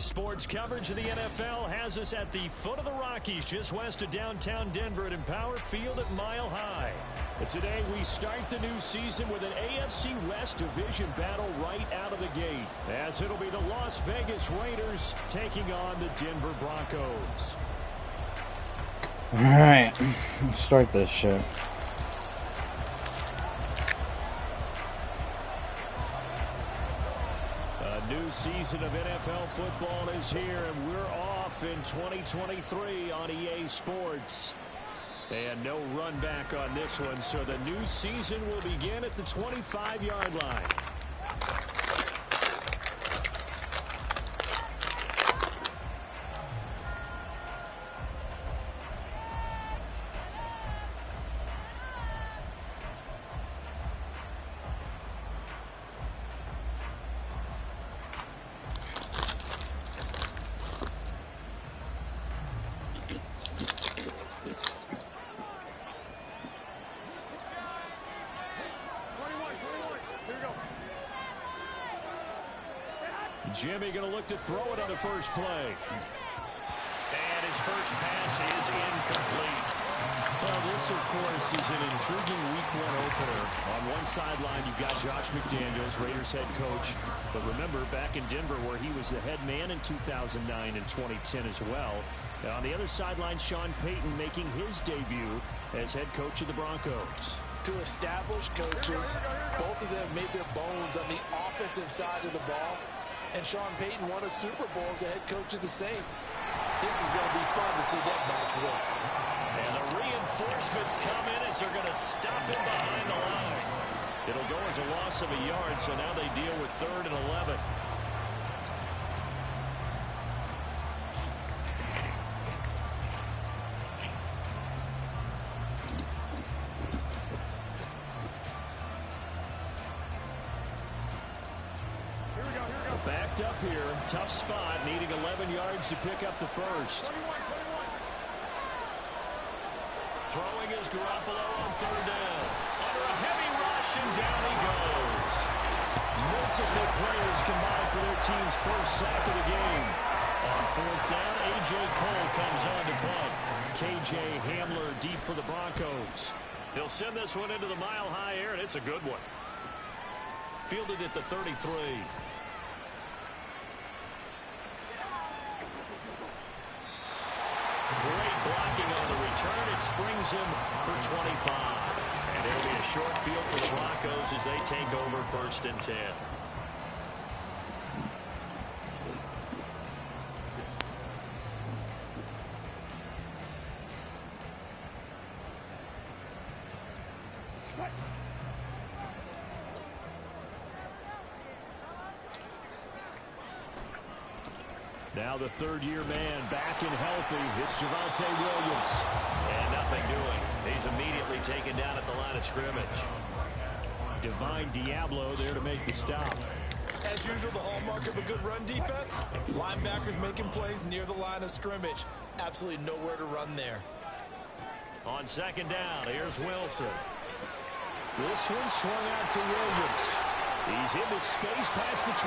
Sports coverage of the NFL has us at the foot of the Rockies, just west of downtown Denver at Empower Field at Mile High. But today we start the new season with an AFC West division battle right out of the gate, as it'll be the Las Vegas Raiders taking on the Denver Broncos. All right, let's start this shit. New season of NFL football is here, and we're off in 2023 on EA Sports. And no run back on this one, so the new season will begin at the 25-yard line. Jimmy going to look to throw it on the first play. And his first pass is incomplete. Well, this, of course, is an intriguing week one opener. On one sideline, you've got Josh McDaniels, Raiders head coach. But remember, back in Denver, where he was the head man in 2009 and 2010 as well. And on the other sideline, Sean Payton making his debut as head coach of the Broncos. Two established coaches. Both of them made their bones on the offensive side of the ball. And Sean Payton won a Super Bowl as the head coach of the Saints. This is going to be fun to see that match wins. And the reinforcements come in as they're going to stop him behind the line. It'll go as a loss of a yard, so now they deal with 3rd and 11. Backed up here, tough spot, needing 11 yards to pick up the first. Throwing is Garoppolo on 3rd down. Under a heavy rush, and down he goes. Multiple players combined for their team's first sack of the game. On 4th down, A.J. Cole comes on to punt. K.J. Hamler deep for the Broncos. They'll send this one into the mile-high air, and it's a good one. Fielded at the 33. Great blocking on the return. It springs him for 25. And there'll be a short field for the Broncos as they take over 1st and 10. Now the 3rd-year man back and healthy. It's Javonte Williams. And nothing doing. He's immediately taken down at the line of scrimmage. Divine Diablo there to make the stop. As usual, the hallmark of a good run defense, linebackers making plays near the line of scrimmage. Absolutely nowhere to run there. On 2nd down, here's Wilson. This one swung out to Williams. He's into space past the 25.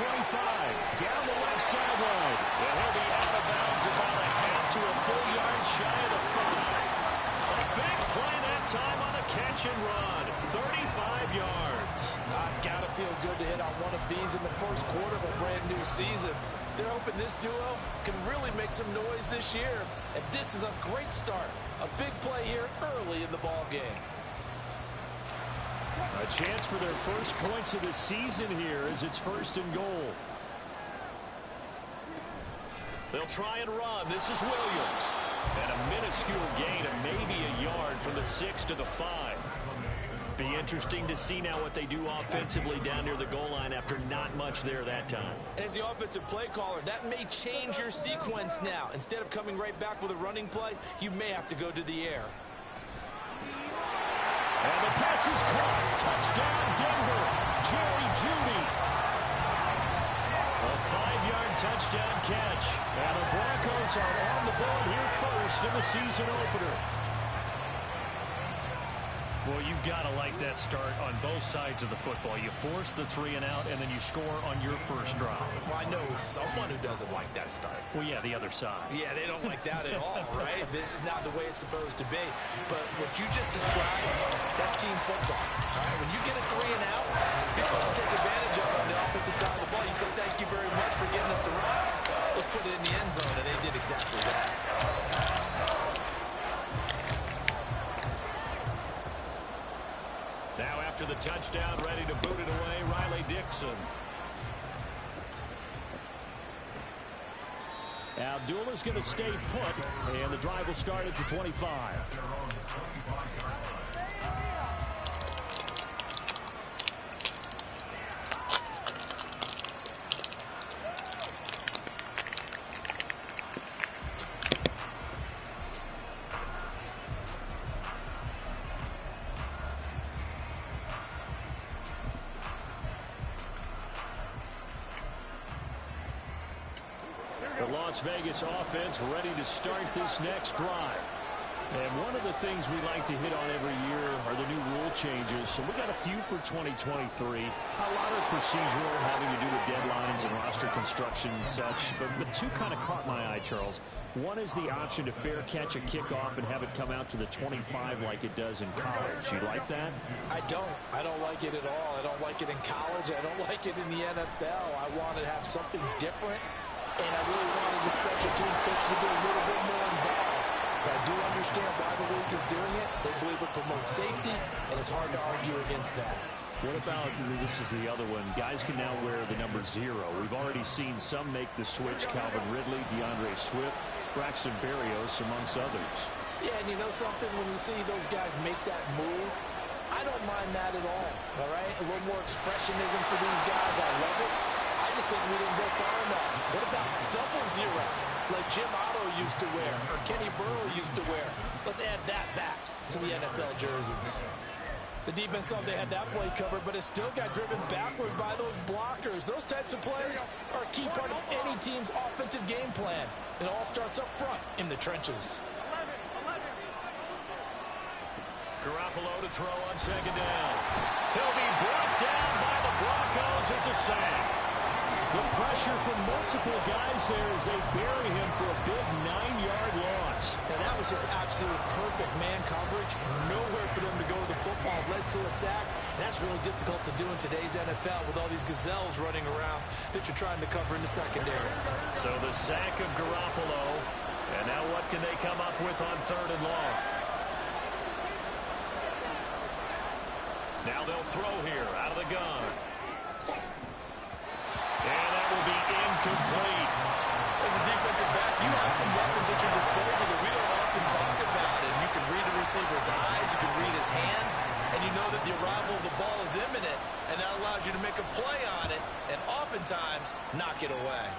Down the left sideline. And he'll be out of bounds about a half to a full yard shy of the 5. A big play that time on a catch and run. 35 yards. It's got to feel good to hit on one of these in the first quarter of a brand new season. They're hoping this duo can really make some noise this year. And this is a great start. A big play here early in the ball game. A chance for their first points of the season here as it's 1st and goal. They'll try and run. This is Williams. And a minuscule gain of maybe a yard from the 6 to the 5. Be interesting to see now what they do offensively down near the goal line after not much there that time. As the offensive play caller, that may change your sequence now. Instead of coming right back with a running play, you may have to go to the air. And the pass is caught. Touchdown, Denver. Jerry Jeudy. A 5-yard touchdown catch. And the Broncos are on the board here first in the season opener. Well, you've got to like that start on both sides of the football. You force the 3 and out, and then you score on your first drive. Well, I know someone who doesn't like that start. Well, yeah, the other side. Yeah, they don't like that at all, right? This is not the way it's supposed to be. But what you just described, that's team football. All right, when you get a 3 and out, you're supposed to take advantage of it on the offensive side of the ball. You say, thank you very much for getting us the drive. Let's put it in the end zone, and they did exactly that. Now after the touchdown, ready to boot it away, Riley Dixon. Abdullah's going to stay put, and the drive will start at the 25. The Las Vegas offense ready to start this next drive. And one of the things we like to hit on every year are the new rule changes. So we got a few for 2023. A lot of procedural, having to do with deadlines and roster construction and such. But two kind of caught my eye, Charles. One is the option to fair catch a kickoff and have it come out to the 25 like it does in college. You like that? I don't. I don't like it at all. I don't like it in college. I don't like it in the NFL. I want to have something different. And I really wanted the special teams coach to be a little bit more involved. But I do understand why the league is doing it. They believe it promotes safety, and it's hard to argue against that. What about, this is the other one, guys can now wear the number 0. We've already seen some make the switch, Calvin Ridley, DeAndre Swift, Braxton Berrios, amongst others. Yeah, and you know something, when you see those guys make that move, I don't mind that at all right? A little more expressionism for these guys. I love it. I just think we didn't go far enough. What about double 0, like Jim Otto used to wear, or Kenny Burrow used to wear? Let's add that back to the NFL jerseys. The defense thought they had that play covered, but it still got driven backward by those blockers. Those types of plays are a key part of any team's offensive game plan. It all starts up front in the trenches. Garoppolo to throw on second down. He'll be brought down by the Broncos. It's a sack. The pressure from multiple guys there as they bury him for a big 9-yard loss. And that was just absolute perfect man coverage. Nowhere for them to go with the football. Led to a sack. And that's really difficult to do in today's NFL with all these gazelles running around that you're trying to cover in the secondary. So the sack of Garoppolo. And now what can they come up with on 3rd and long? Now they'll throw here out of the gun. And that will be incomplete. As a defensive back, you have some weapons at your disposal that we don't often talk about. And you can read a receiver's eyes, you can read his hands, and you know that the arrival of the ball is imminent, and that allows you to make a play on it and oftentimes knock it away.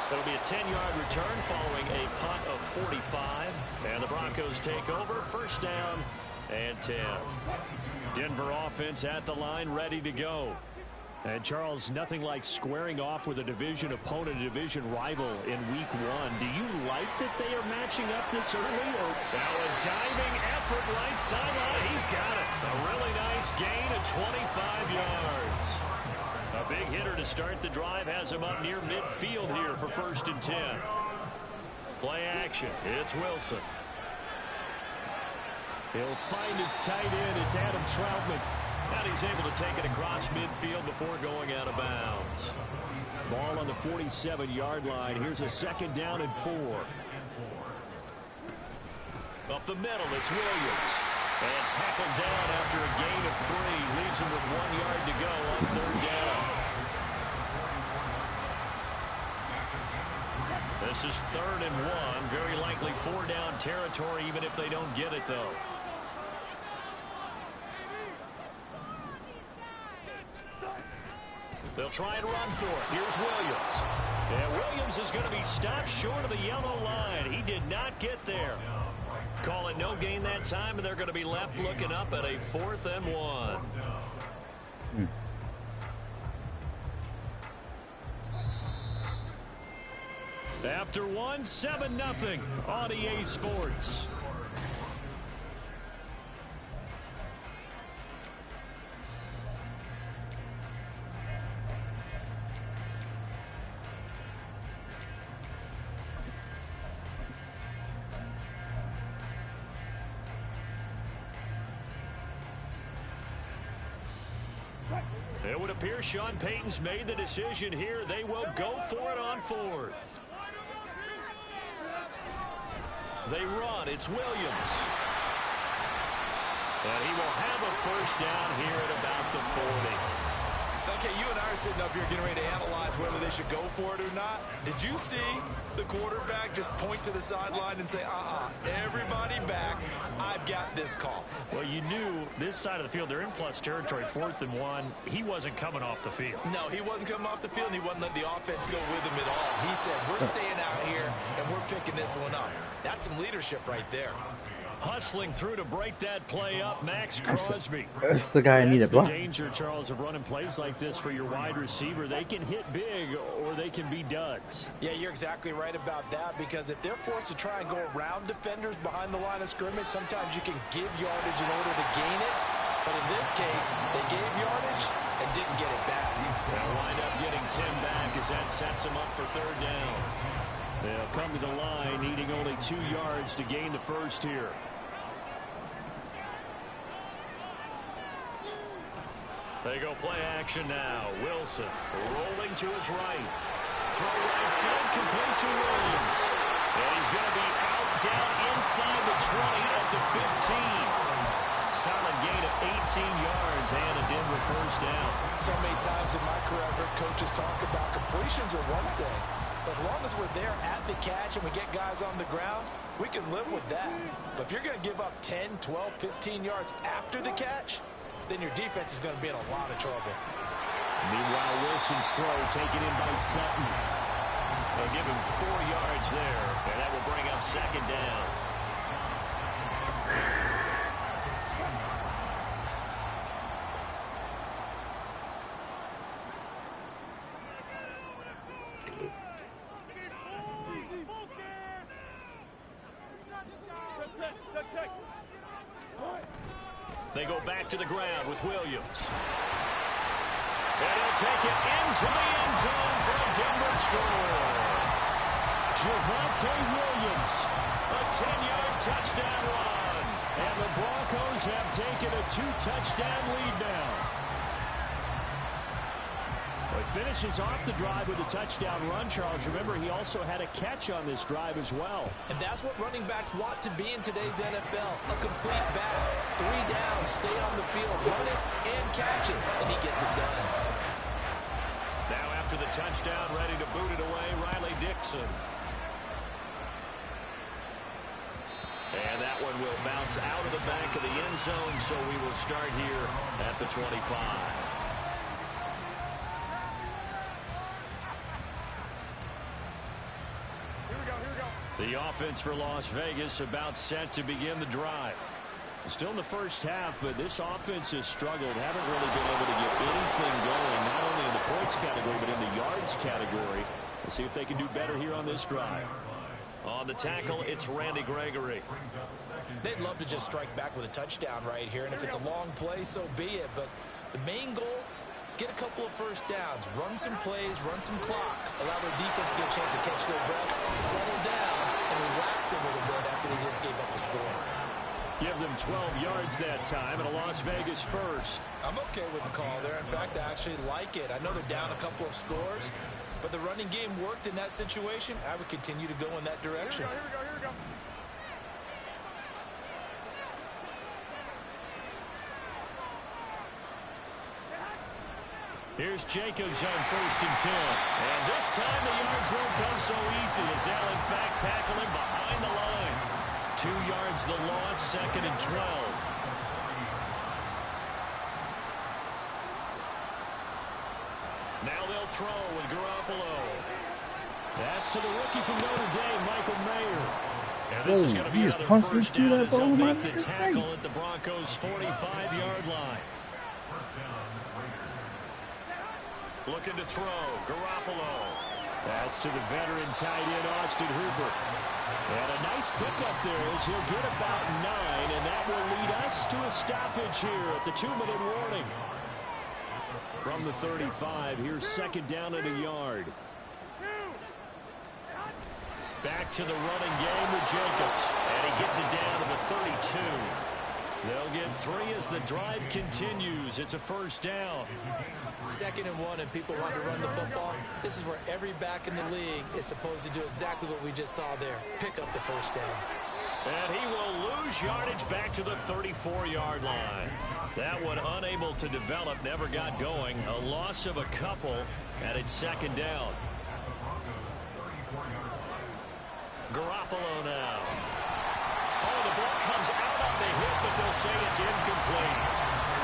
It'll be a 10-yard return following a punt of 45. And the Broncos take over. First down and 10. Denver offense at the line, ready to go. And, Charles, nothing like squaring off with a division opponent, a division rival in week 1. Do you like that they are matching up this early? Or now a diving effort right sideline. He's got it. A really nice gain of 25 yards. A big hitter to start the drive has him up near midfield here for 1st and 10. Play action. It's Wilson. He'll find his tight end. It's Adam Troutman. And he's able to take it across midfield before going out of bounds. Ball on the 47-yard line. Here's a 2nd down and 4. Up the middle, it's Williams. And tackled down after a gain of 3. Leaves him with 1 yard to go on 3rd down. This is 3rd and 1. Very likely 4-down territory, even if they don't get it, though. They'll try and run for it. Here's Williams. And Williams is going to be stopped short of the yellow line. He did not get there. Call it no gain that time, and they're going to be left looking up at a 4th and 1. After one, 7-0 on EA Sports. It would appear Sean Payton's made the decision here. They will go for it on fourth. They run. It's Williams. And he will have a first down here at about the 40. Okay, you and I are sitting up here getting ready to analyze whether they should go for it or not. Did you see the quarterback just point to the sideline and say, everybody back, I've got this call? Well, you knew this side of the field, they're in plus territory, 4th and 1. He wasn't coming off the field. No, he wasn't coming off the field, and he wasn't letting the offense go with him at all. He said, we're staying out here, and we're picking this one up. That's some leadership right there. Hustling through to break that play up, Max Crosby. That's the guy I need to block. The danger, Charles, of running plays like this for your wide receiver. They can hit big or they can be duds. Yeah, you're exactly right about that, because if they're forced to try and go around defenders behind the line of scrimmage, sometimes you can give yardage in order to gain it. But in this case, they gave yardage and didn't get it back. They'll wind up getting 10 back as that sets them up for 3rd down. They'll come to the line needing only 2 yards to gain the first here. They go play action now. Wilson rolling to his right. Throw right side, complete to Williams. And he's going to be out down inside the 20 at the 15. Solid gain of 18 yards and a Denver first down. So many times in my career, I've heard coaches talk about completions are one thing. But as long as we're there at the catch and we get guys on the ground, we can live with that. But if you're going to give up 10, 12, 15 yards after the catch, then your defense is going to be in a lot of trouble. Meanwhile, Wilson's throw taken in by Sutton. They'll give him 4 yards there, and that will bring up 2nd down. They go back to the ground with Williams. And he'll take it into the end zone for a Denver score. Javonte Williams, a 10-yard touchdown run. And the Broncos have taken a 2-touchdown lead now. He finishes off the drive with a touchdown run, Charles. Remember, he also had a catch on this drive as well. And that's what running backs want to be in today's NFL. A complete back. 3 down, stay on the field, run it, and catch it. And he gets it done. Now after the touchdown, ready to boot it away, Riley Dixon. And that one will bounce out of the back of the end zone, so we will start here at the 25. The offense for Las Vegas about set to begin the drive. Still in the first half, but this offense has struggled. Haven't really been able to get anything going, not only in the points category, but in the yards category. We'll see if they can do better here on this drive. On the tackle, it's Randy Gregory. They'd love to just strike back with a touchdown right here, and if it's a long play, so be it. But the main goal, get a couple of first downs, run some plays, run some clock, allow their defense to get a chance to catch their breath, settle down, and relax a little bit after they just gave up a score. Give them 12 yards that time, and a Las Vegas first. I'm okay with the call there. In fact, I actually like it. I know they're down a couple of scores, but the running game worked in that situation. I would continue to go in that direction. Here we go. Here's Jacobs on 1st and 10. And this time the yards won't come so easy as they'll in fact tackle him behind the line. 2 yards the loss, 2nd and 12. Now they'll throw with Garoppolo. That's to the rookie from Notre Dame, Michael Mayer. And this is going to be another first down as they'll make the tackle at the Broncos' 45-yard line. Looking to throw, Garoppolo. That's to the veteran tight end, Austin Hooper. And a nice pickup there as he'll get about 9, and that will lead us to a stoppage here at the 2-minute warning. From the 35, here's second down and a yard. Back to the running game with Jacobs, and he gets it down to the 32. They'll get 3 as the drive continues. It's a first down. 2nd and 1, and people want to run the football. This is where every back in the league is supposed to do exactly what we just saw there. Pick up the first down. And he will lose yardage back to the 34-yard line. That one unable to develop, never got going. A loss of a couple, and it's second down. Garoppolo now. Oh, the ball comes out on the hit, but they'll say it's incomplete.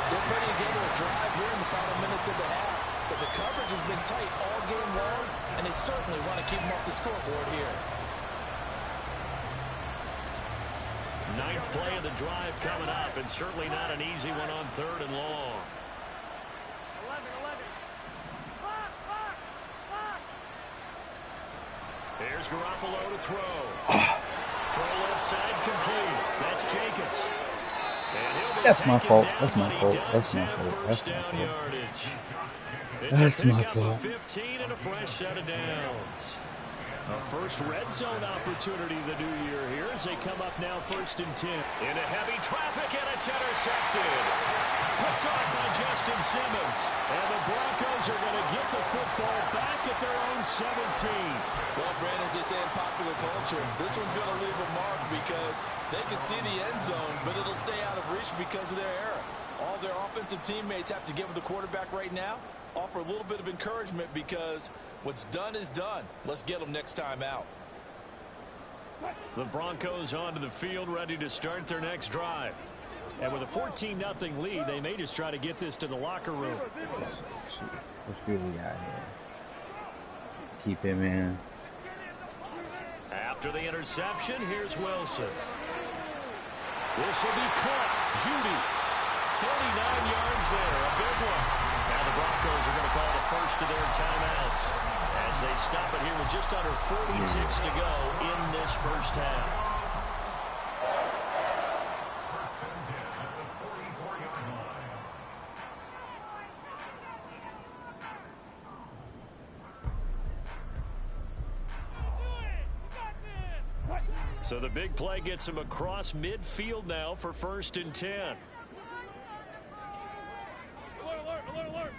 They're putting together a drive here in the final minutes of the half, but the coverage has been tight all game long, and they certainly want to keep them off the scoreboard here. 9th play of the drive coming up, and certainly not an easy one on 3rd and long. 11. Here's Garoppolo to throw. Throw left side complete. That's Jacobs. That's my fault. That's my fault. That's my fault. That's my fault. That's my fault. 15 and a fresh set of downs. A first red zone opportunity the new year here as they come up now 1st and 10. Into heavy traffic, and it's intercepted. Picked off by Justin Simmons. And the Broncos are going to get the football back at their own 17. Well, Brandon, as they say in popular culture, this one's going to leave a mark because they can see the end zone, but it'll stay out of reach because of their error. All their offensive teammates have to give the quarterback right now, offer a little bit of encouragement because what's done is done. Let's get them next time out. The Broncos onto the field, ready to start their next drive. And with a 14-0 lead, they may just try to get this to the locker room. Let's see what we got here. Keep him in. After the interception, here's Wilson. This will be caught. Judy. 49 yards there. A big one. Now the Broncos are going to call the first of their timeouts as they stop it here with just under 40 ticks to go in this first half. So the big play gets him across midfield now for 1st and 10. Alert.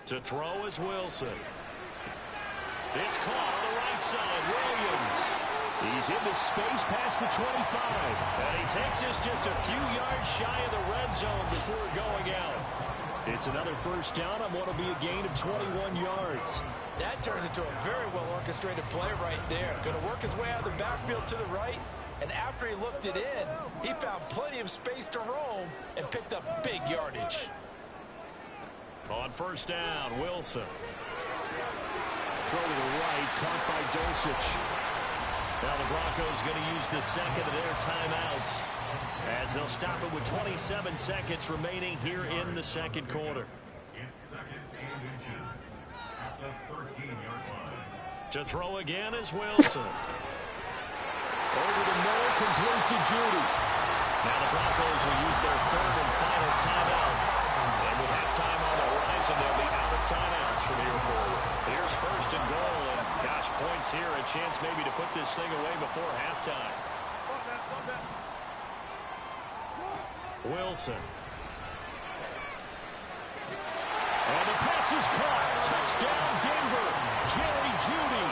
To throw is Wilson. It's caught on the right side. Williams. He's into space past the 25. And he takes us just a few yards shy of the red zone before going out. It's another first down on what will be a gain of 21 yards. That turns into a very well-orchestrated play right there. Going to work his way out of the backfield to the right, and after he looked it in, he found plenty of space to roam and picked up big yardage. On first down, Wilson. Throw to the right, caught by Dulcich. Now the Broncos going to use the second of their timeouts as they'll stop it with 27 seconds remaining here in the second quarter. To throw again is Wilson. Over the middle, complete to Judy. Now the Broncos will use their 3rd and final timeout. And with halftime on the horizon, they'll be out of timeouts from here forward. Here's 1st and goal, and gosh, points here, a chance maybe to put this thing away before halftime. Wilson. And the pass is caught. Touchdown, Denver. Jerry Jeudy.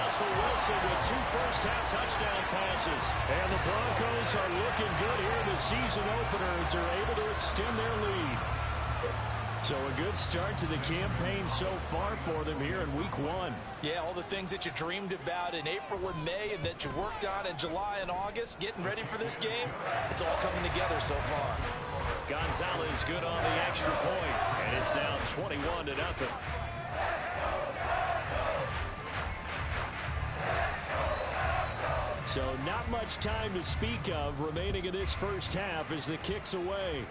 Russell Wilson with 2 first-half touchdown passes. And the Broncos are looking good here in the season opener as they're able to extend their lead. So a good start to the campaign so far for them here in week 1. Yeah, all the things that you dreamed about in April and May and that you worked on in July and August, getting ready for this game, it's all coming together so far. Gonzalez good on the extra point, and it's now 21-0. So not much time to speak of remaining in this first half as the kick's away.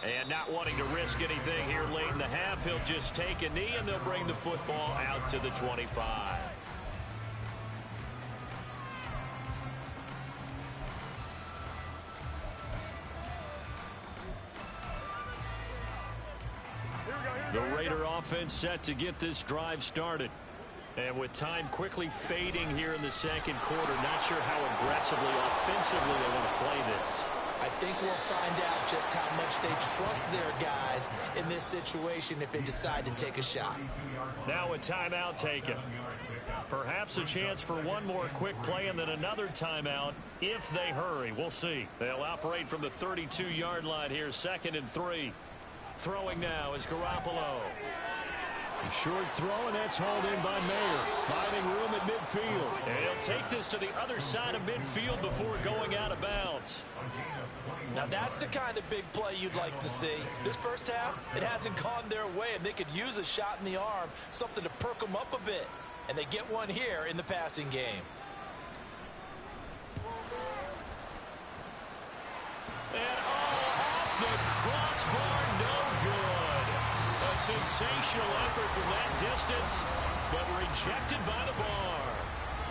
And not wanting to risk anything here late in the half, he'll just take a knee, and they'll bring the football out to the 25. The Raider offense set to get this drive started. And with time quickly fading here in the second quarter, not sure how aggressively, offensively they want to play this. I think we'll find out just how much they trust their guys in this situation if they decide to take a shot. Now a timeout taken. Perhaps a chance for one more quick play and then another timeout if they hurry. We'll see. They'll operate from the 32-yard line here, 2nd and 3. Throwing now is Garoppolo. A short throw, and that's hauled in by Mayer. Finding room at midfield. And he'll take this to the other side of midfield before going out of bounds. Now that's the kind of big play you'd like to see. This first half, it hasn't gone their way, and they could use a shot in the arm, something to perk them up a bit. And they get one here in the passing game. And off the crossbar, no good. A sensational effort from that distance, but rejected by the bar.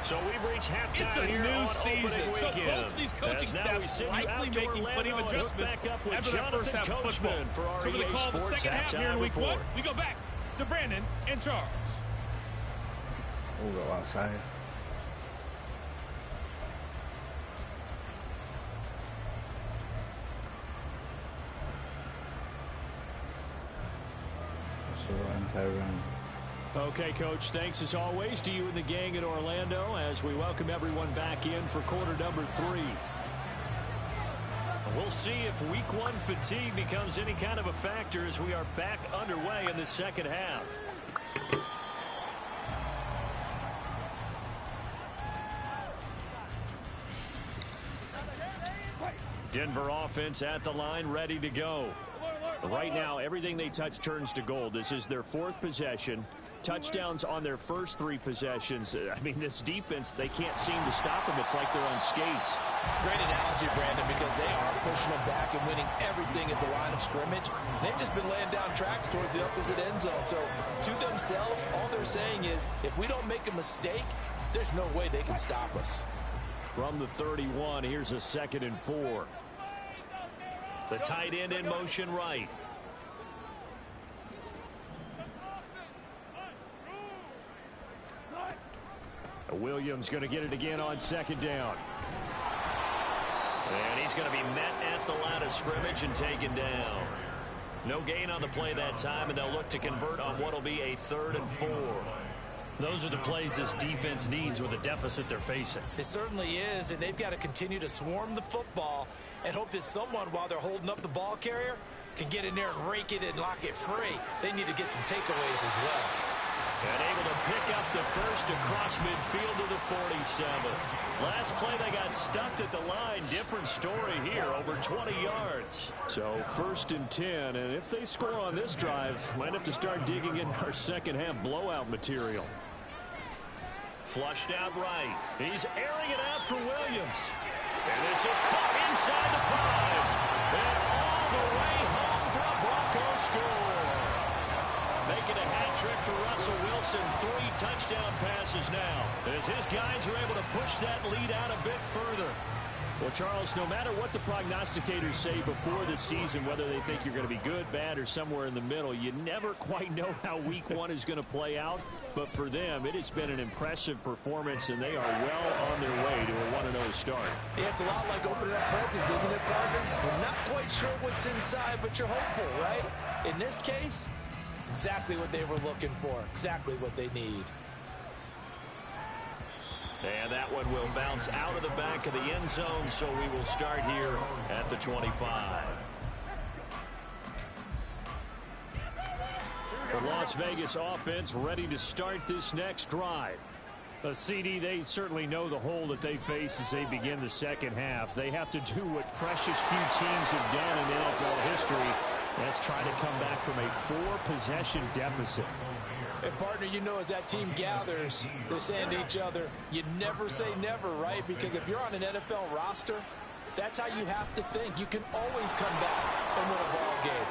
So we've reached halftime here on opening weekend. So both of these coaching staffs likely making plenty of adjustments after the first half of football. So we're going to call the second half here in week 1. We go back to Brandon and Charles. We'll go outside. Inside run. Okay, Coach, thanks as always to you and the gang in Orlando as we welcome everyone back in for quarter number 3. We'll see if week 1 fatigue becomes any kind of a factor as we are back underway in the second half. Denver offense at the line, ready to go. Right now, everything they touch turns to gold. This is their 4th possession. Touchdowns on their first 3 possessions. I mean, this defense, they can't seem to stop them. It's like they're on skates. Great analogy, Brandon, because they are pushing them back and winning everything at the line of scrimmage. They've just been laying down tracks towards the opposite end zone. So, to themselves, all they're saying is, if we don't make a mistake, there's no way they can stop us. From the 31, here's a 2nd and 4. The tight end in motion right. Williams going to get it again on 2nd down. And he's going to be met at the line of scrimmage and taken down. No gain on the play that time, and they'll look to convert on what will be a 3rd and 4. Those are the plays this defense needs with the deficit they're facing. It certainly is, and they've got to continue to swarm the football and hope that someone, while they're holding up the ball carrier, can get in there and rake it and lock it free. They need to get some takeaways as well. And able to pick up the first across midfield to the 47. Last play they got stuffed at the line. Different story here, over 20 yards. So 1st and 10, and if they score on this drive, might have to start digging in our second half blowout material. Flushed out right. He's airing it out for Williams. And this is caught inside the 5. And all the way home for a Broncos score. Making a hat trick for Russell Wilson. 3 touchdown passes now, as his guys are able to push that lead out a bit further. Well, Charles, no matter what the prognosticators say before the season, whether they think you're going to be good, bad, or somewhere in the middle, you never quite know how week 1 is going to play out. But for them, it has been an impressive performance, and they are well on their way to a 1-0 start. Yeah, it's a lot like opening up presents, isn't it, partner? We're not quite sure what's inside, but you're hopeful, right? In this case, exactly what they were looking for, exactly what they need. And that one will bounce out of the back of the end zone, so we will start here at the 25. The Las Vegas offense ready to start this next drive. CD, they certainly know the hole that they face as they begin the second half. They have to do what precious few teams have done in NFL history. That's try to come back from a 4-possession deficit. And, partner, you know, as that team gathers, they're saying to each other, you never say never, right? Because if you're on an NFL roster, That's how you have to think. You can always come back and win a ball game.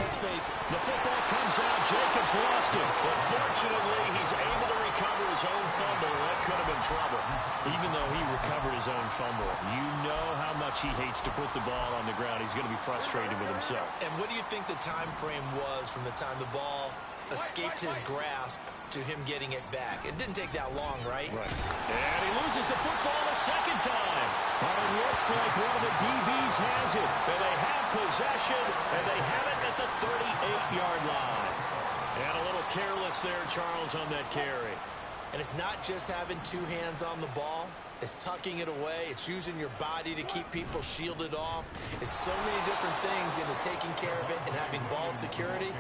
Let's face it. The football comes out. Jacobs lost it. But fortunately, he's able to recover his own fumble. That could have been trouble. Even though he recovered his own fumble, you know how much he hates to put the ball on the ground. He's going to be frustrated with himself. And what do you think the time frame was from the time the ball escaped his grasp to him getting it back? It didn't take that long, right? Right. And he loses the football a second time. But it looks like one of the DBs has it. And they have possession, and they have it at the 38-yard line. And a little careless there, Charles, on that carry. And it's not just having two hands on the ball. It's tucking it away. It's using your body to keep people shielded off. It's so many different things into taking care of it and having ball security.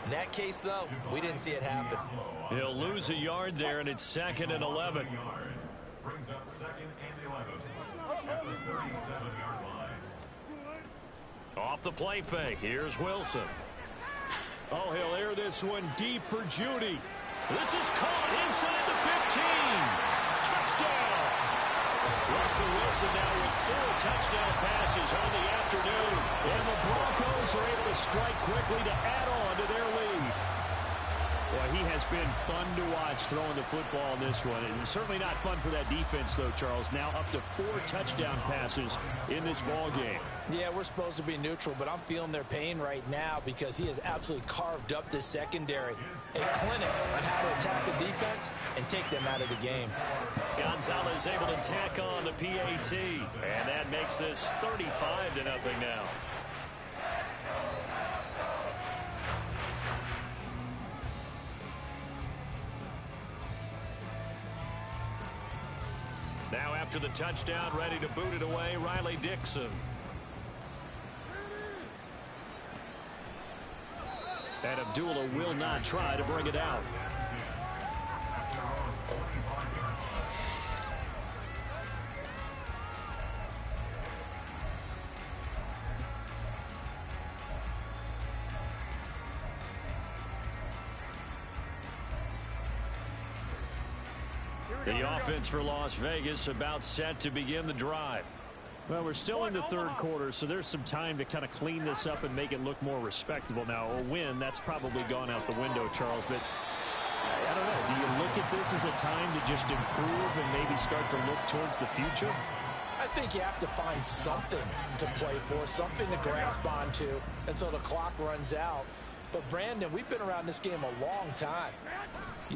In that case, though, we didn't see it happen. He'll lose a yard there, and it's 2nd and 11. Brings up 2nd and 11 at the 37-yard line. Off the play fake. Here's Wilson. Oh, he'll air this one deep for Judy. This is caught inside the 15. Touchdown. Russell Wilson now with 4 touchdown passes on the afternoon. And the Broncos are able to strike quickly to add on to their lead. Well, he has been fun to watch throwing the football in this one. It's certainly not fun for that defense, though, Charles. Now up to 4 touchdown passes in this ball game. Yeah, we're supposed to be neutral, but I'm feeling their pain right now because he has absolutely carved up this secondary. A clinic on how to attack a defense and take them out of the game. Gonzalez able to tack on the PAT, and that makes this 35-0 now. Now after the touchdown, ready to boot it away, Riley Dixon. And Abdullah will not try to bring it out. The offense for Las Vegas about set to begin the drive. Well, we're still in the third quarter, so there's some time to kind of clean this up and make it look more respectable. Now, a win, that's probably gone out the window, Charles, but I don't know. Do you look at this as a time to just improve and maybe start to look towards the future? I think you have to find something to play for, something to grasp onto until the clock runs out. But, Brandon, we've been around this game a long time.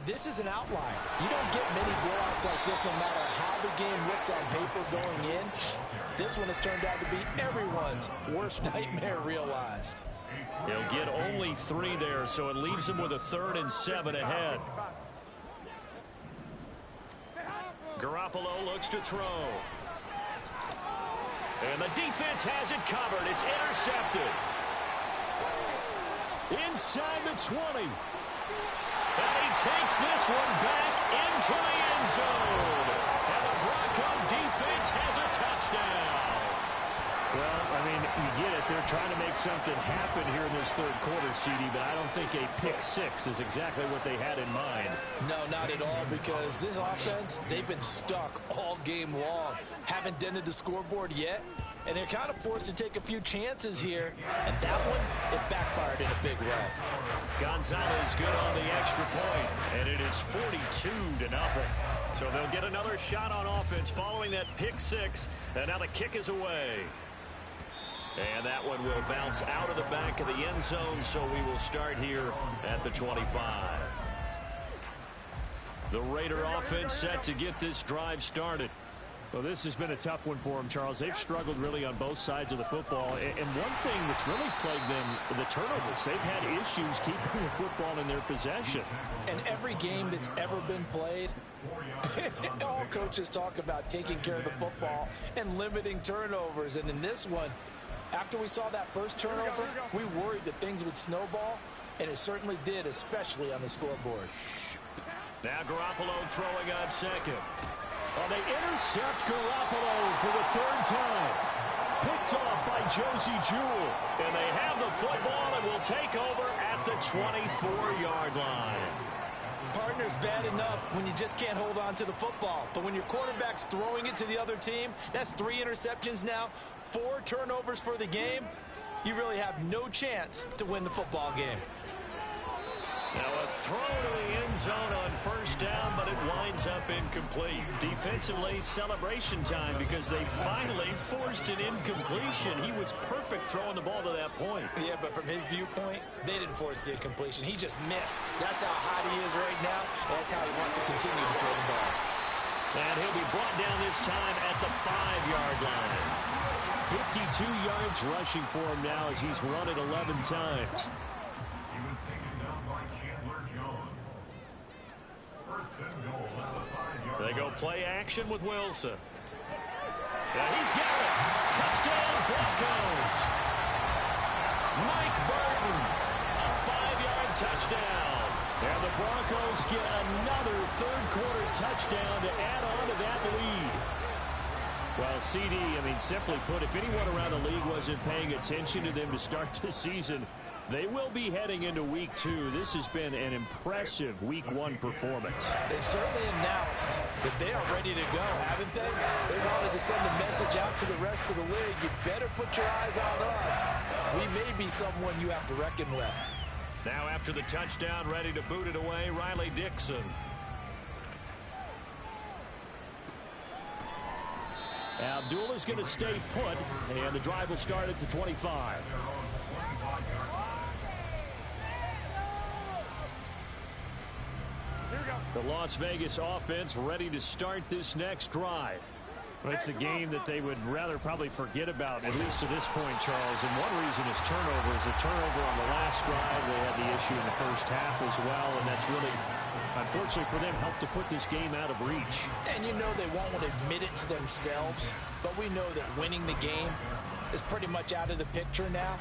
This is an outlier. You don't get many blowouts like this no matter how the game looks on paper going in. This one has turned out to be everyone's worst nightmare realized. He'll get only 3 there, so it leaves him with a 3rd and 7 ahead. Garoppolo looks to throw. And the defense has it covered. It's intercepted. Inside the 20. And he takes this one back into the end zone. And the Bronco defense has a touchdown. Well, I mean, you get it. They're trying to make something happen here in this third quarter, CD, but I don't think a pick 6 is exactly what they had in mind. No, not at all, because this offense, they've been stuck all game long. Haven't dented the scoreboard yet, and they're kind of forced to take a few chances here. And that one, it backfired in a big way. Gonzalez good on the extra point, and it is 42-0. So they'll get another shot on offense following that pick 6, and now the kick is away. And that one will bounce out of the back of the end zone, so we will start here at the 25. The Raider offense set to get this drive started. Well, this has been a tough one for them, Charles. They've struggled really on both sides of the football. And one thing that's really plagued them, the turnovers. They've had issues keeping the football in their possession. And every game that's ever been played, all coaches talk about taking care of the football and limiting turnovers. And in this one, after we saw that first turnover, we worried that things would snowball, and it certainly did, especially on the scoreboard. Now Garoppolo throwing on second. Well, they intercept Garoppolo for the 3rd time. Picked off by Josie Jewell. And they have the football and will take over at the 24-yard line. Partner's bad enough when you just can't hold on to the football. But when your quarterback's throwing it to the other team, that's 3 interceptions now, 4 turnovers for the game. You really have no chance to win the football game. Now a throw to the end zone on first down, but it winds up incomplete. Defensively, celebration time because they finally forced an incompletion. He was perfect throwing the ball to that point. Yeah, but from his viewpoint, they didn't force the incompletion. He just missed. That's how hot he is right now, and that's how he wants to continue to throw the ball. And he'll be brought down this time at the 5-yard line. 52 yards rushing for him now as he's run it 11 times. They go play action with Wilson. And he's got it. Touchdown, Broncos. Mike Burton, a 5-yard touchdown. And the Broncos get another third-quarter touchdown to add on to that lead. Well, CD, simply put, if anyone around the league wasn't paying attention to them to start the season, they will be heading into Week 2. This has been an impressive Week 1 performance. They've certainly announced that they are ready to go, haven't they? They wanted to send a message out to the rest of the league. You better put your eyes on us. We may be someone you have to reckon with. Now after the touchdown, ready to boot it away, Riley Dixon. Abdullah's going to stay put, and the drive will start at the 25. The Las Vegas offense ready to start this next drive. Well, it's a game that they would rather probably forget about, at least to this point, Charles. And one reason is turnovers. A turnover on the last drive. They had the issue in the first half as well, and that's really, unfortunately for them, helped to put this game out of reach. And you know they won't admit it to themselves, but we know that winning the game is pretty much out of the picture now.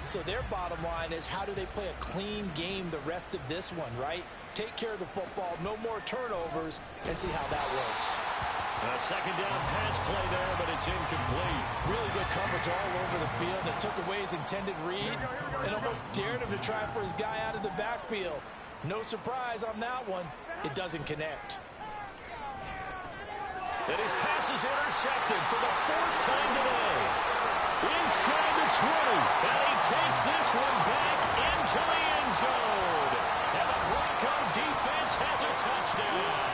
So their bottom line is, how do they play a clean game the rest of this one, right? Take care of the football, no more turnovers, and see how that works. A second down pass play there, but it's incomplete. Really good coverage all over the field. It took away his intended read and almost dared him to try for his guy out of the backfield. No surprise on that one. It doesn't connect. And his pass is intercepted for the 4th time today. Inside the 20. And he takes this one back into the end zone. And the Bronco defense has a touchdown.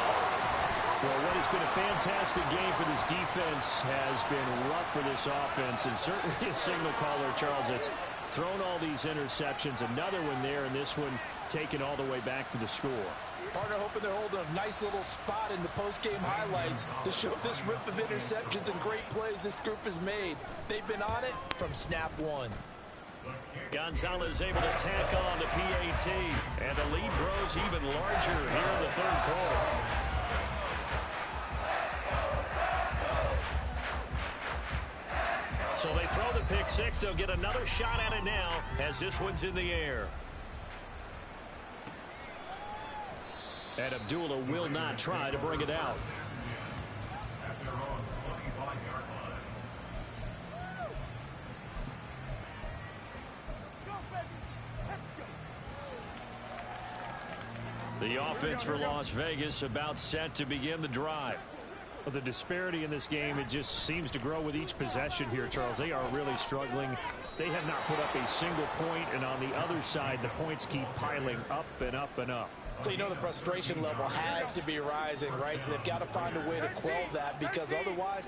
Well, what has been a fantastic game for this defense has been rough for this offense, and certainly a signal caller, Charles, that's thrown all these interceptions. Another one there, and this one taken all the way back for the score. Partner hoping they're holding a nice little spot in the post-game highlights to show this rip of interceptions and great plays this group has made. They've been on it from snap one. Gonzalez able to tack on the PAT, and the lead grows even larger here in the third quarter. So they throw the pick six. They'll get another shot at it now as this one's in the air. And Abdullah will not try to bring it out. The offense for Las Vegas about set to begin the drive. The disparity in this game, it just seems to grow with each possession here, Charles. They are really struggling. They have not put up a single point, and on the other side, the points keep piling up and up and up. So you know the frustration level has to be rising, right? So they've got to find a way to quell that, because otherwise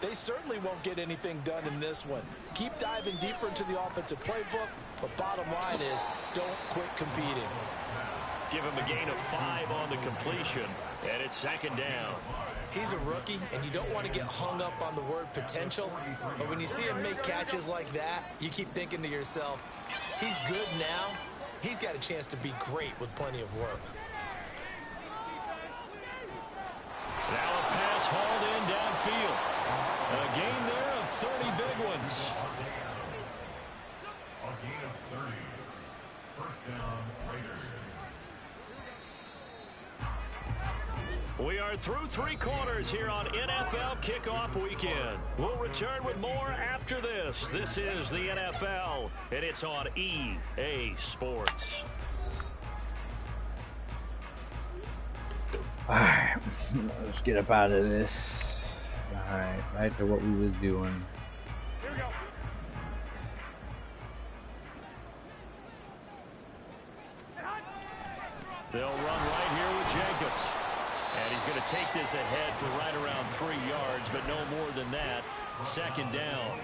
they certainly won't get anything done in this one. Keep diving deeper into the offensive playbook, but bottom line is don't quit competing. Give him a gain of 5 on the completion, and it's second down. He's a rookie, and you don't want to get hung up on the word potential, but when you see him make catches like that, you keep thinking to yourself, he's good now. He's got a chance to be great with plenty of work. Now a pass hauled in downfield. A gain there of 30 big ones. A gain of 30. First down, Raiders. We are through 3 quarters here on NFL Kickoff Weekend. We'll return with more after this. This is the NFL, and it's on EA Sports. Alright, let's get up out of this. Alright, back to what we was doing. Here we go. They'll run right here with Jacobs. And he's going to take this ahead for right around 3 yards, but no more than that. Second down.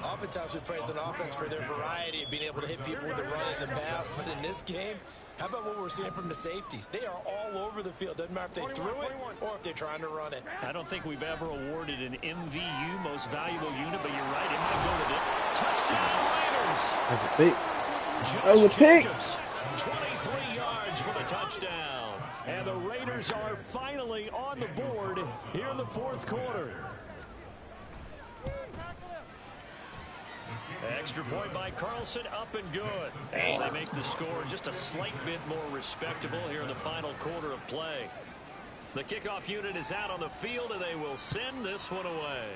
Oftentimes we praise an offense for their variety of being able to hit people with the run in the pass, but in this game, how about what we're seeing from the safeties? They are all over the field. Doesn't matter if they threw it or if they're trying to run it. I don't think we've ever awarded an MVU, most valuable unit, but you're right. It might go to the touchdown Raiders. That's a pick. That was a pick. 23 yards for the touchdown. And the Raiders are finally on the board here in the fourth quarter. Extra point by Carlson, up and good. As they make the score just a slight bit more respectable here in the final quarter of play. The kickoff unit is out on the field, and they will send this one away.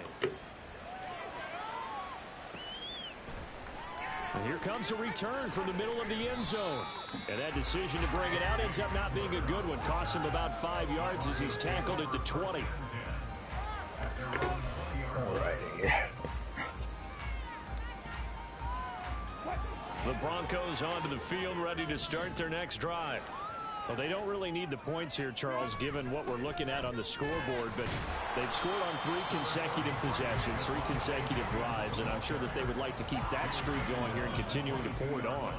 And here comes a return from the middle of the end zone. And that decision to bring it out ends up not being a good one. Costs him about 5 yards as he's tackled at the 20. Alrighty. The Broncos onto the field, ready to start their next drive. Well, they don't really need the points here, Charles, given what we're looking at on the scoreboard, but they've scored on 3 consecutive possessions, 3 consecutive drives, and I'm sure that they would like to keep that streak going here and continuing to pour it on.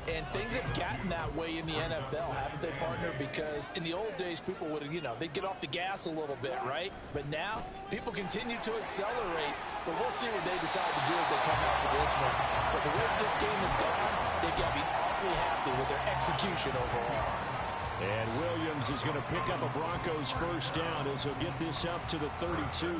And things have gotten that way in the NFL, haven't they, partner? Because in the old days, people would, they'd get off the gas a little bit, right? But now, people continue to accelerate. But we'll see what they decide to do as they come out for this one. But the way this game has gone, they've got to be awfully happy with their execution overall. And Williams is going to pick up a Broncos first down as he'll get this up to the 32.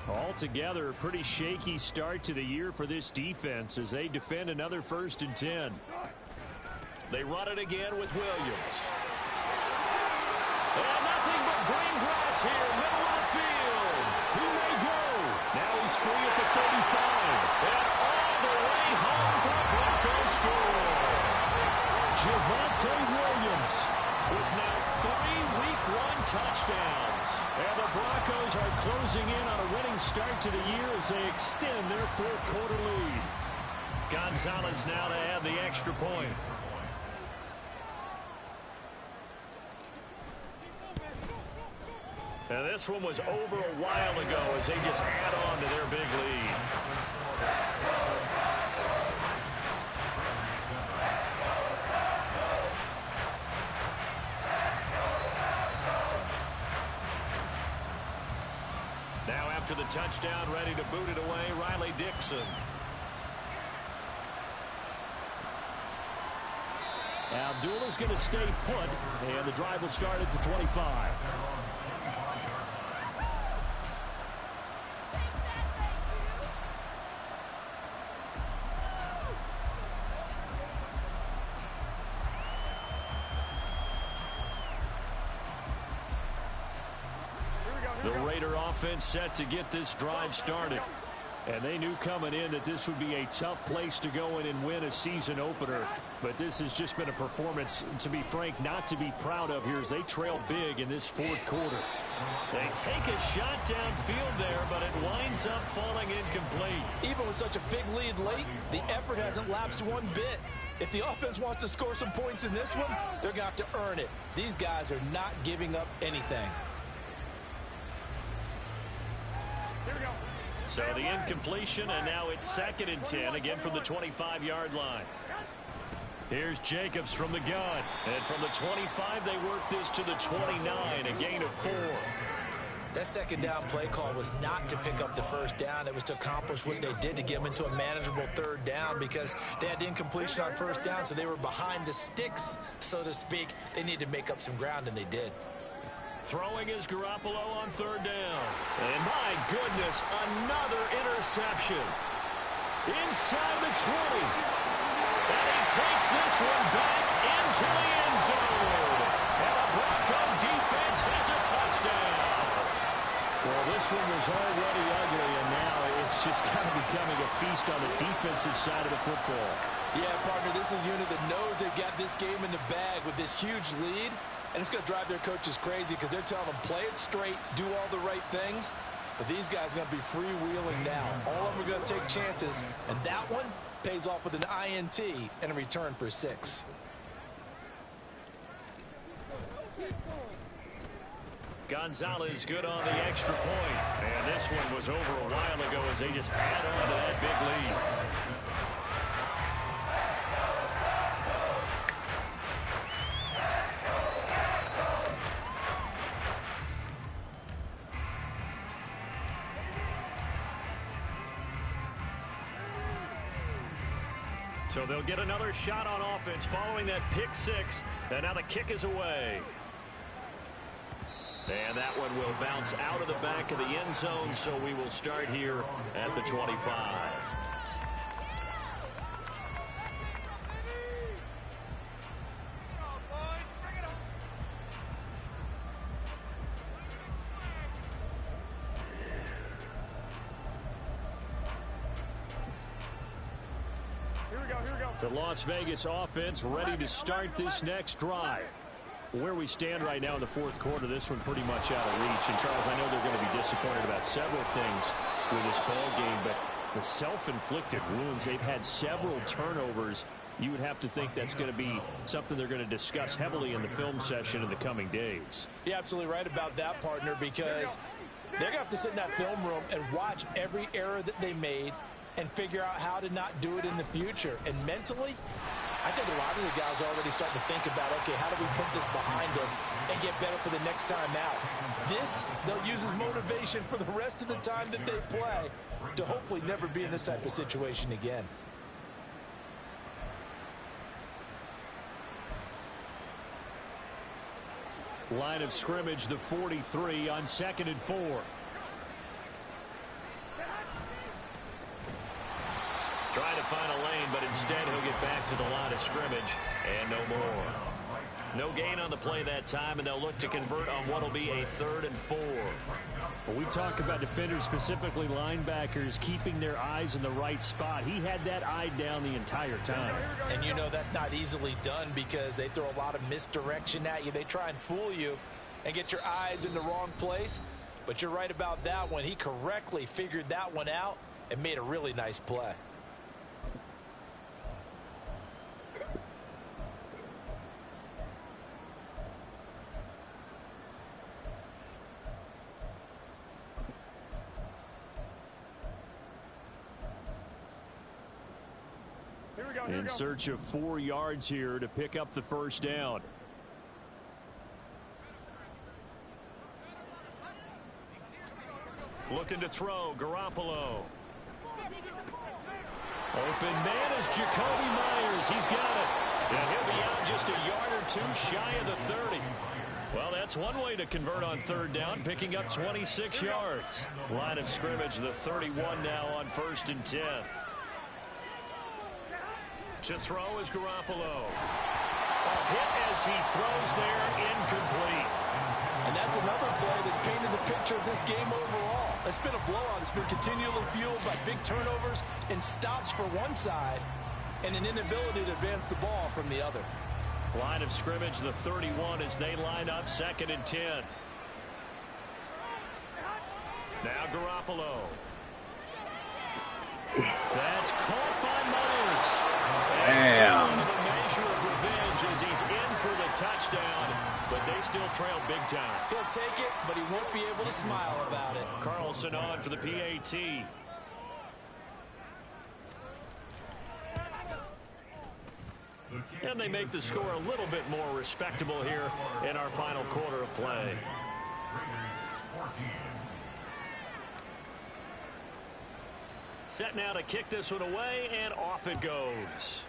Altogether, a pretty shaky start to the year for this defense as they defend another 1st and 10. They run it again with Williams. And nothing but green grass here, middle of the field. He may go. Now he's free at the 35. And all the way home for a Broncos score. Javonte Williams with now 3 Week 1 touchdowns. And the Broncos are closing in on a winning start to the year as they extend their 4th quarter lead. Gonzalez now to add the extra point. And this one was over a while ago as they just add on to their big lead. Now after the touchdown, ready to boot it away, Riley Dixon. Abdullah's going to stay put, and the drive will start at the 25. The Raider offense set to get this drive started. And they knew coming in that this would be a tough place to go in and win a season opener. But this has just been a performance, to be frank, not to be proud of here as they trail big in this 4th quarter. They take a shot downfield there, but it winds up falling incomplete. Even with such a big lead late, the effort hasn't lapsed one bit. If the offense wants to score some points in this one, they're going to have to earn it. These guys are not giving up anything. Here we go. So the incompletion, and now it's 2nd and 10, again from the 25-yard line. Here's Jacobs from the gun. And from the 25, they work this to the 29, a gain of 4. That 2nd down play call was not to pick up the 1st down. It was to accomplish what they did to get them into a manageable 3rd down because they had incompletion on 1st down, so they were behind the sticks, so to speak. They needed to make up some ground, and they did. Throwing is Garoppolo on 3rd down. And my goodness, another interception. Inside the 20. And he takes this one back into the end zone. And the Bronco defense has a touchdown. Well, this one was already ugly, and now it's just kind of becoming a feast on the defensive side of the football. Yeah, partner, this is a unit that knows they've got this game in the bag with this huge lead, and it's going to drive their coaches crazy because they're telling them play it straight, do all the right things, but these guys are going to be freewheeling now. All of them are going to take chances, and that one pays off with an INT and a return for 6. Gonzalez good on the extra point. And this one was over a while ago as they just add on to that big lead. So they'll get another shot on offense following that pick 6. And now the kick is away. And that one will bounce out of the back of the end zone, so we will start here at the 25. The Las Vegas offense ready to start this next drive. Where we stand right now in the fourth quarter, this one pretty much out of reach. And, Charles, I know they're going to be disappointed about several things with this ball game, but the self-inflicted wounds, they've had several turnovers. You would have to think that's going to be something they're going to discuss heavily in the film session in the coming days. You're absolutely right about that, partner, because they're going to have to sit in that film room and watch every error that they made and figure out how to not do it in the future. And mentally, I think a lot of the guys are already starting to think about, okay, how do we put this behind us and get better for the next time out? This, they'll use as motivation for the rest of the time that they play to hopefully never be in this type of situation again. Line of scrimmage, the 43 on 2nd and 4. Trying to find a lane, but instead he'll get back to the line of scrimmage, and no more. No gain on the play that time, and they'll look to convert on what will be a 3rd and 4. When we talk about defenders, specifically linebackers, keeping their eyes in the right spot, he had that eye down the entire time. And you know that's not easily done because they throw a lot of misdirection at you. They try and fool you and get your eyes in the wrong place. But you're right about that one. He correctly figured that one out and made a really nice play. In search of 4 yards here to pick up the first down. Looking to throw, Garoppolo. Open man is Jacoby Myers. He's got it. And he'll be out just a yard or 2 shy of the 30. Well, that's one way to convert on 3rd down, picking up 26 yards. Line of scrimmage, the 31 now on 1st and 10. To throw is Garoppolo. A hit as he throws there, incomplete. And that's another play that's painted the picture of this game overall. It's been a blowout. It's been continually fueled by big turnovers and stops for one side and an inability to advance the ball from the other. Line of scrimmage, the 31 as they line up 2nd and 10. Now Garoppolo. That's caught by Myers. Damn. And a measure of revenge as he's in for the touchdown, but they still trail big time. He'll take it, but he won't be able to smile about it. Carlson on for the PAT. And they make the score a little bit more respectable here in our final quarter of play. Set now to kick this one away, and off it goes.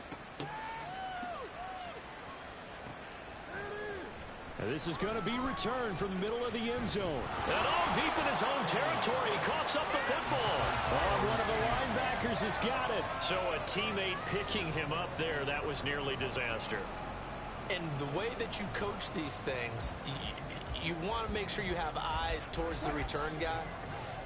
And this is going to be returned from the middle of the end zone. And all deep in his own territory, he coughs up the football. Oh, one of the linebackers has got it. So a teammate picking him up there, that was nearly disaster. And the way that you coach these things, you want to make sure you have eyes towards the return guy.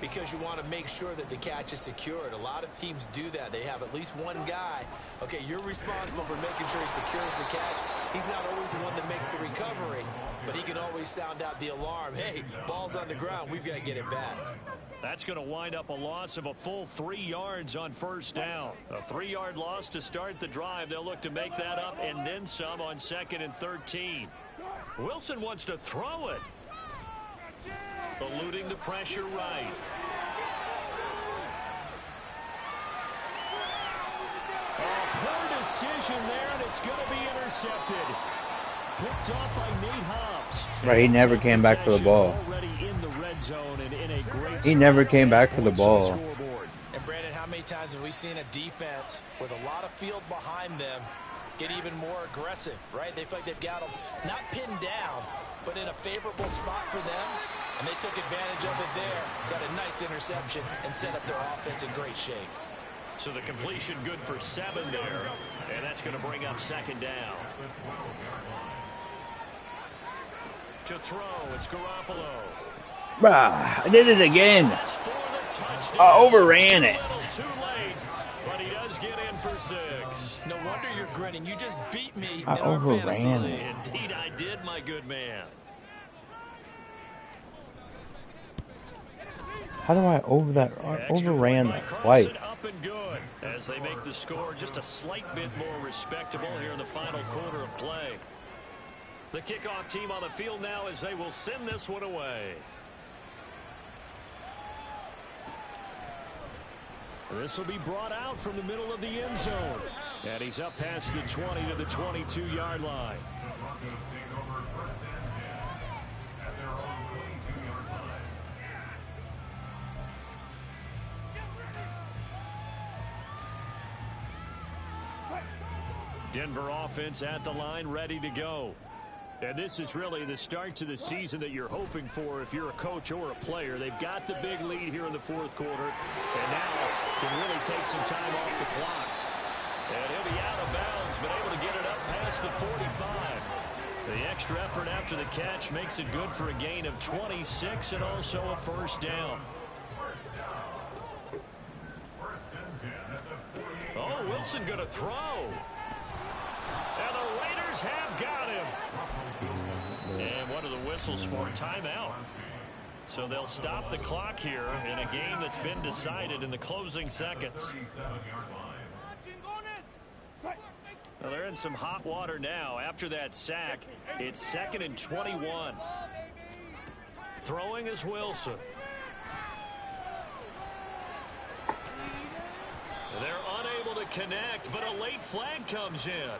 because you want to make sure that the catch is secured. A lot of teams do that. They have at least one guy. Okay, you're responsible for making sure he secures the catch. He's not always the one that makes the recovery, but he can always sound out the alarm. Hey, ball's on the ground. We've got to get it back. That's going to wind up a loss of a full 3 yards on first down. A 3-yard loss to start the drive. They'll look to make that up and then some on 2nd and 13. Wilson wants to throw it. Eluding the pressure right. Poor decision there, and it's going to be intercepted. Picked off by Nate Hobbs. Right, he never came back for the ball. He never came back for the ball. And Brandon, how many times have we seen a defense with a lot of field behind them get even more aggressive, right? They feel like they've got them not pinned down, but in a favorable spot for them, and they took advantage of it there. Got a nice interception and set up their offense in great shape. So the completion good for 7 there, and that's going to bring up 2nd down. To throw, it's Garoppolo. Bruh, I did it again. I overran it. Too late, but he does get in for 6. No wonder you're grinning. You just beat me I in our fantasy overran league. it. Indeed, I did, my good man. How do I overran that twice? Up and good as they make the score just a slight bit more respectable here in the final quarter of play. The kickoff team on the field now as they will send this one away. This will be brought out from the middle of the end zone. And he's up past the 20 to the 22-yard line. The Broncos take over 1st and 10 at their own 22-yard line. Denver offense at the line, ready to go. And this is really the start to the season that you're hoping for if you're a coach or a player. They've got the big lead here in the 4th quarter, and now can really take some time off the clock. And he'll be out of bounds, but able to get it up past the 45. The extra effort after the catch makes it good for a gain of 26 and also a 1st down. Oh, Wilson going to throw. And the Raiders have got him. And what are the whistles for? Timeout. So they'll stop the clock here in a game that's been decided in the closing seconds. Well, they're in some hot water now. After that sack, it's 2nd and 21. Throwing is Wilson. They're unable to connect, but a late flag comes in.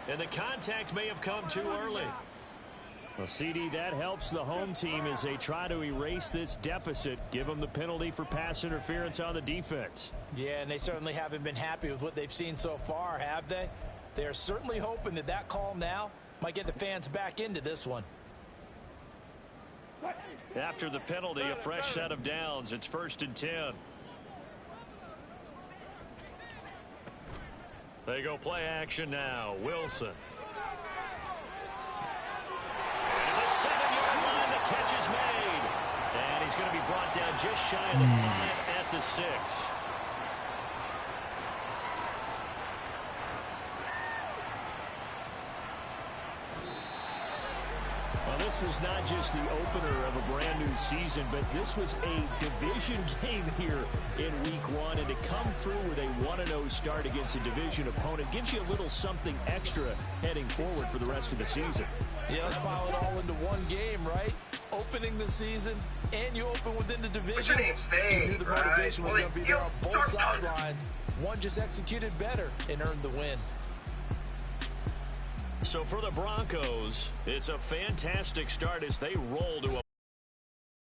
And the contact may have come too early. Well, CD, that helps the home team as they try to erase this deficit. Give them the penalty for pass interference on the defense. Yeah, and they certainly haven't been happy with what they've seen so far, have they? They're certainly hoping that that call now might get the fans back into this one. After the penalty, a fresh set of downs. It's 1st and 10. They go play action now. Wilson. And the 7-yard line, the catch is made. And he's going to be brought down just shy of the 5 at the 6. Well, this was not just the opener of a brand new season, but this was a division game here in week 1. And to come through with a 1-0 start against a division opponent gives you a little something extra heading forward for the rest of the season. Yeah, let's pile it all into one game, right? Opening the season, and you open within the division. You knew the motivation was going to be there on both sidelines. One just executed better and earned the win. So for the Broncos, it's a fantastic start as they roll to a